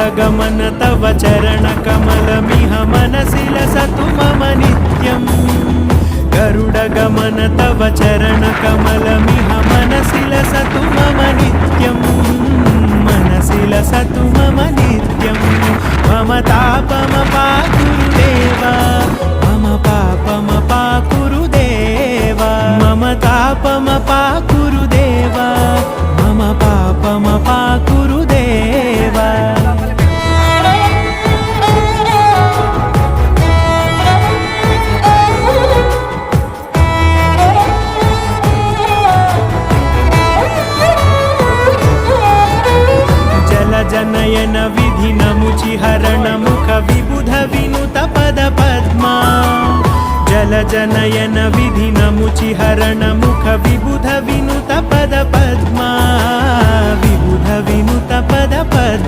गरुडगमन तव चरणकमलमिह मनसि लसतु मम नित्यम् गरुडगमन तव चरणकमलमिह मनसि लसतु मम नित्यम् मनसि लसतु मम नित्यम् मम तापमपा गुरुदेव मम पापमपा गुरुदेव मम तापमपा गुरुदेव मम पापमपा गुरुदेव जनयन विधि नमुचि हरण मुख विबुध विनुत पद पद्मा जल जनयन विधि नमुचि हरण मुख विबुध विनुत पद पद्मा विबुध विनुत पद पद्मा।